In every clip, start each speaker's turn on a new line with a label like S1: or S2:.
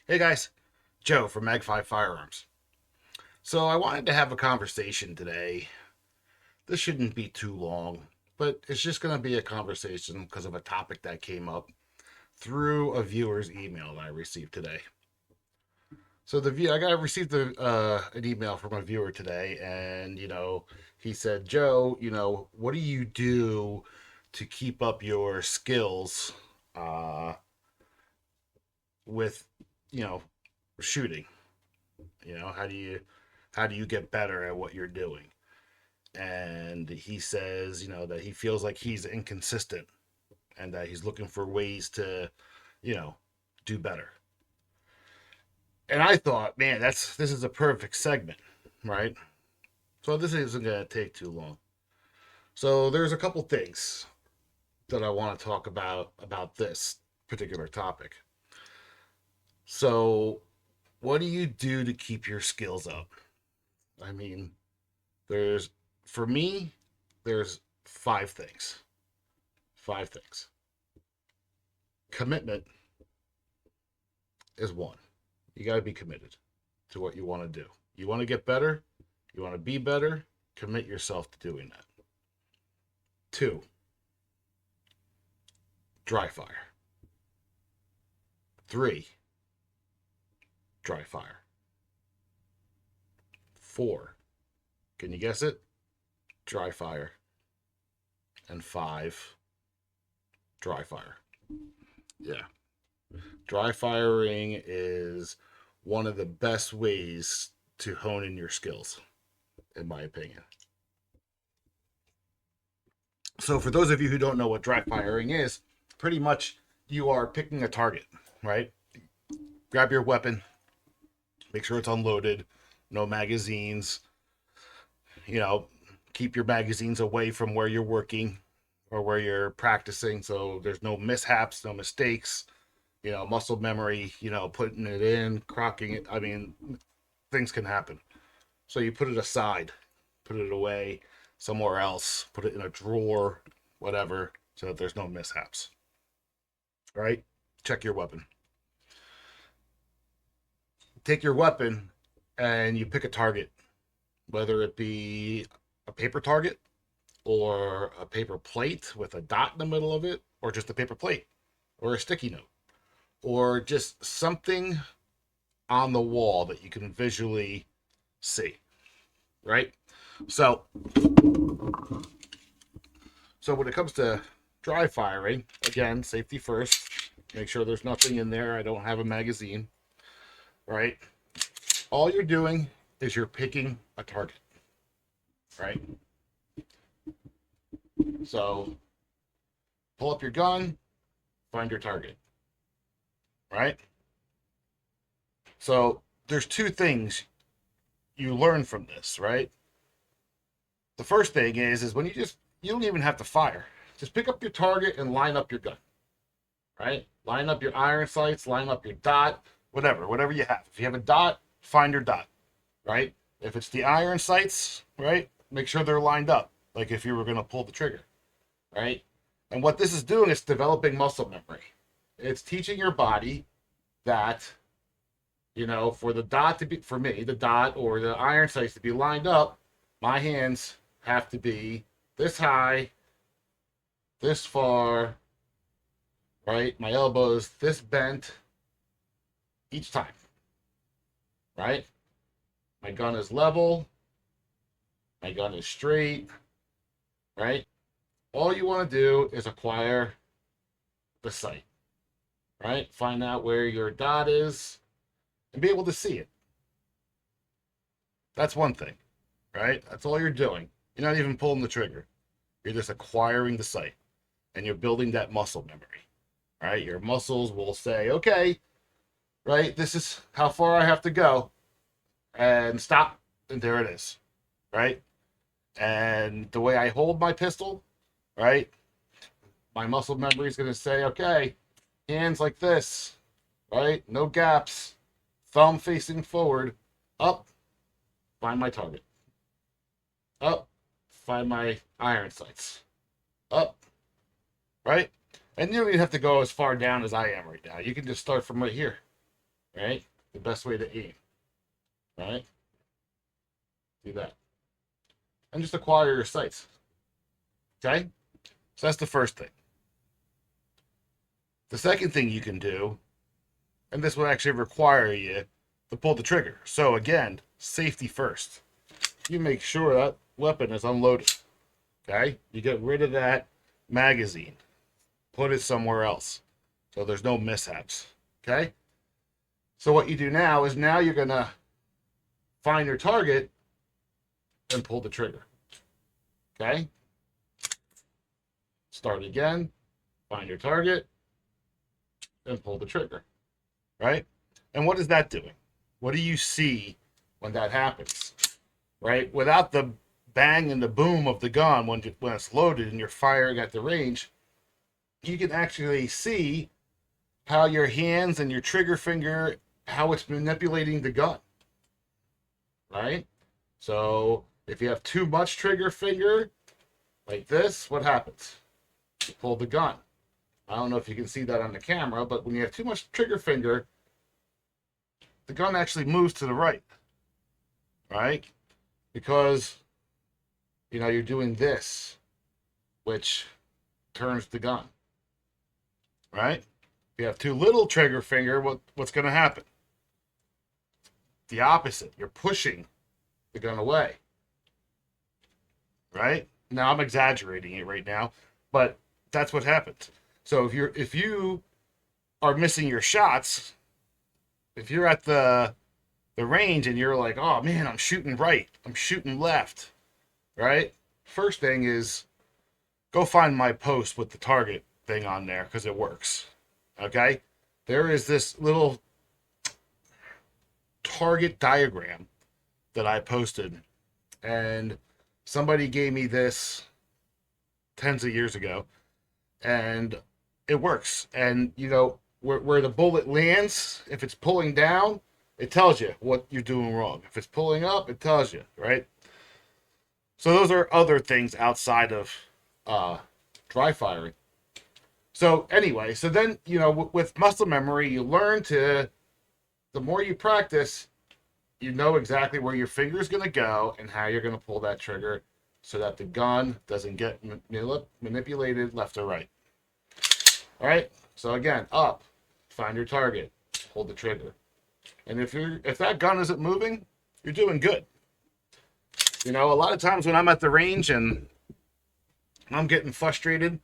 S1: Hey guys, Joe from Mag5 Firearms. So I wanted to have a conversation today. This shouldn't be too long, but it's just going to be a conversation because of a topic that came up through a viewer's email that I received today. So I received an email from a viewer today, and he said, Joe, what do you do to keep up your skills uh, with you know shooting? How do you get better at what you're doing? And he says, that he feels like he's inconsistent and that he's looking for ways to, you know, do better. And I thought, man, this is a perfect segment, right? So this isn't going to take too long. So there's a couple things that I want to talk about this particular topic. So, what do you do to keep your skills up? I mean, there's for me, there's five things. Five things. Commitment is one. You got to be committed to what you want to do. You want to get better, you want to be better, commit yourself to doing that. Two, dry fire. Three, dry fire. Four, can you guess it? Dry fire. And five, dry fire. Yeah. Dry firing is one of the best ways to hone in your skills, in my opinion. So, for those of you who don't know what dry firing is, pretty much you are picking a target, right? Grab your weapon, make sure it's unloaded, no magazines, you know, keep your magazines away from where you're working or where you're practicing so there's no mishaps, no mistakes, muscle memory, putting it in, crocking it. I mean, things can happen. So you put it aside, put it away somewhere else, put it in a drawer, whatever, so that there's no mishaps. All right? Check your weapon. Take your weapon and you pick a target, whether it be a paper target or a paper plate with a dot in the middle of it, or just a paper plate or a sticky note, or just something on the wall that you can visually see, right? So, when it comes to dry firing, again, safety first. Make sure there's nothing in there. I don't have a magazine, right? All you're doing is you're picking a target, right? So, pull up your gun, find your target, right? So, there's two things you learn from this, right? The first thing is when you don't even have to fire. Just pick up your target and line up your gun, right? Line up your iron sights, line up your dot, whatever you have. If you have a dot, find your dot, right? If it's the iron sights, right, make sure they're lined up, like if you were going to pull the trigger, right? And what this is doing is developing muscle memory. It's teaching your body that, for the dot to be, for me, the dot or the iron sights to be lined up, my hands have to be this high, this far, right? My elbows this bent each time, right? My gun is level, my gun is straight, right? All you want to do is acquire the sight, right? Find out where your dot is and be able to see it. That's one thing, right? That's all you're doing. You're not even pulling the trigger. You're just acquiring the sight and you're building that muscle memory, right? Your muscles will say, okay, right, this is how far I have to go, and stop, and there it is, right? And the way I hold my pistol, right, my muscle memory is going to say, okay, hands like this, right? No gaps, thumb facing forward, up, find my target, up, find my iron sights, up, right? And you don't even have to go as far down as I am right now. You can just start from right here, right? The best way to aim, right? Do that. And just acquire your sights, okay? So that's the first thing. The second thing you can do, and this will actually require you to pull the trigger. So again, safety first. You make sure that weapon is unloaded, okay? You get rid of that magazine. Put it somewhere else so there's no mishaps, okay? So what you do now is now you're going to find your target and pull the trigger, okay? Start again, find your target, and pull the trigger, right? And what is that doing? What do you see when that happens, right? Without the bang and the boom of the gun when it's loaded and you're firing at the range, you can actually see how your hands and your trigger finger, how it's manipulating the gun, right? So if you have too much trigger finger, like this, what happens? You pull the gun. I don't know if you can see that on the camera, but when you have too much trigger finger, the gun actually moves to the right, right? Because, you know, you're doing this, which turns the gun, right? If you have too little trigger finger, what's going to happen? The opposite. You're pushing the gun away, right? Now I'm exaggerating it right now, but that's what happens. So if you are missing your shots, if you're at the range and you're like, oh man, I'm shooting right, I'm shooting left, right? First thing is go find my post with the target thing on there because it works. Okay? There is this little target diagram that I posted, and somebody gave me this tens of years ago, and it works. And you know where the bullet lands, if it's pulling down, it tells you what you're doing wrong. If it's pulling up, it tells you, right? So those are other things outside of dry firing. So anyway, so then, you know, with muscle memory, you learn to, the more you practice, you know exactly where your finger is going to go and how you're going to pull that trigger so that the gun doesn't get manipulated left or right. All right. So again, up, find your target, pull the trigger. And if that gun isn't moving, you're doing good. You know, a lot of times when I'm at the range and I'm getting frustrated,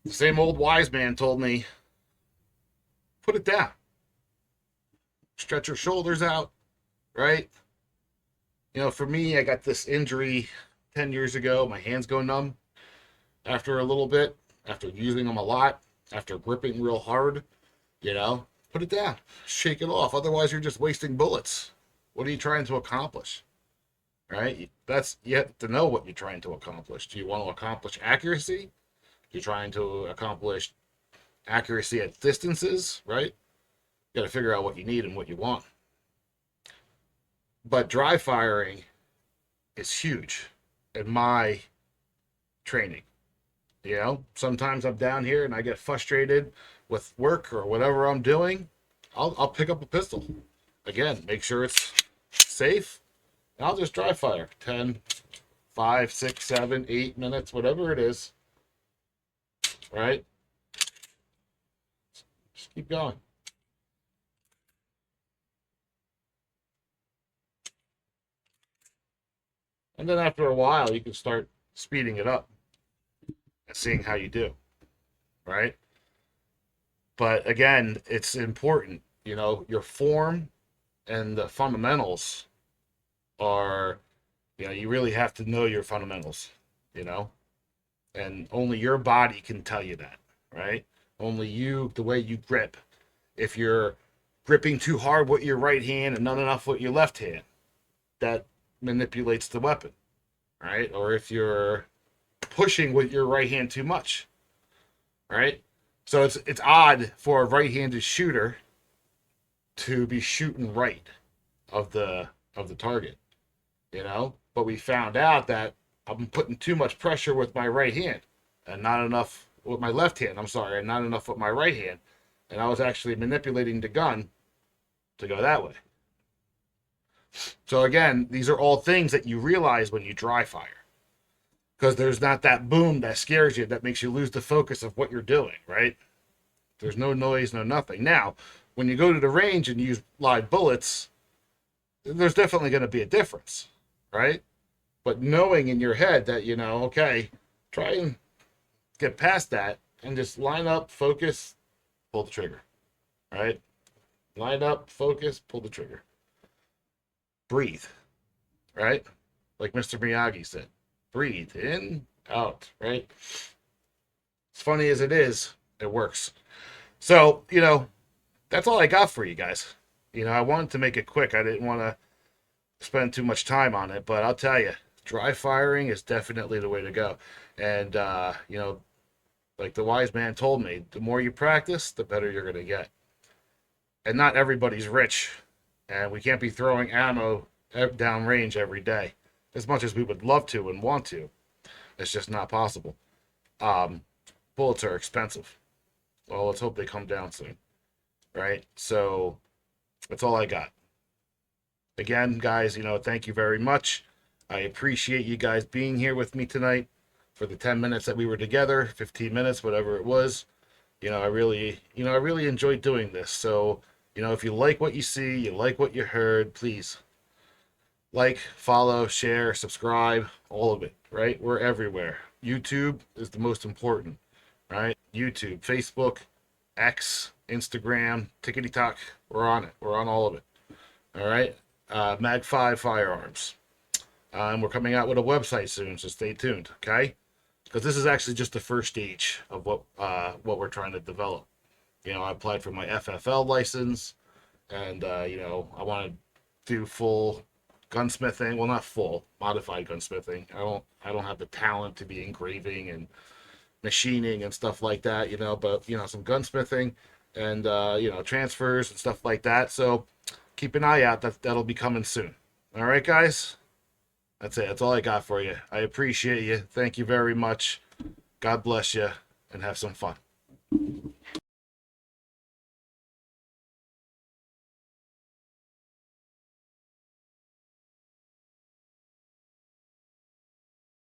S1: the same old wise man told me, put it down. Stretch your shoulders out, right? You know, for me, I got this injury 10 years ago. My hands go numb after a little bit, after using them a lot, after gripping real hard, you know, put it down, shake it off. Otherwise, you're just wasting bullets. What are you trying to accomplish? Right? You have to know what you're trying to accomplish. Do you want to accomplish accuracy? You're trying to accomplish accuracy at distances, right? You got to figure out what you need and what you want. But dry firing is huge in my training. You know, sometimes I'm down here and I get frustrated with work or whatever I'm doing. I'll pick up a pistol. Again, make sure it's safe. And I'll just dry fire 10, 5, 6, 7, 8 minutes, whatever it is. Right? Just keep going. And then after a while, you can start speeding it up and seeing how you do. Right? But again, it's important, you know, your form and the fundamentals are, you know, you really have to know your fundamentals, you know, and only your body can tell you that, right? Only you, the way you grip. If you're gripping too hard with your right hand and not enough with your left hand, that manipulates the weapon, right? Or if you're pushing with your right hand too much, right? So it's odd for a right-handed shooter to be shooting right of the target, you know? But we found out that I'm putting too much pressure with my right hand and not enough with my left hand. I'm sorry, and not enough with my right hand. And I was actually manipulating the gun to go that way. So again, these are all things that you realize when you dry fire, because there's not that boom that scares you, that makes you lose the focus of what you're doing, right? There's no noise, no nothing. Now, when you go to the range and use live bullets, there's definitely going to be a difference, right? But knowing in your head that, okay, try and get past that and just line up, focus, pull the trigger, right? Line up, focus, pull the trigger. Breathe, right? Like Mr. Miyagi said, breathe in, out, right? As funny as it is, it works. So, that's all I got for you guys. I wanted to make it quick. I didn't want to spend too much time on it, but I'll tell you, dry firing is definitely the way to go. And, like the wise man told me, the more you practice, the better you're going to get. And not everybody's rich, and we can't be throwing ammo down range every day, as much as we would love to and want to. It's just not possible. Bullets are expensive. Well, let's hope they come down soon, right? So that's all I got. Again, guys, thank you very much. I appreciate you guys being here with me tonight for the 10 minutes that we were together, 15 minutes, whatever it was. I really enjoyed doing this. So, if you like what you see, you like what you heard, please like, follow, share, subscribe, all of it, right? We're everywhere. YouTube is the most important, right? YouTube, Facebook, X, Instagram, TikTok, we're on it. We're on all of it. All right. Mag 5 Firearms. And we're coming out with a website soon, so stay tuned, okay? Because this is actually just the first stage of what we're trying to develop. I applied for my FFL license, and I want to do full gunsmithing. Well, not full, modified gunsmithing. I don't have the talent to be engraving and machining and stuff like that, but some gunsmithing and transfers and stuff like that. So keep an eye out. That'll be coming soon. All right, guys. That's it. That's all I got for you. I appreciate you. Thank you very much. God bless you, and have some fun.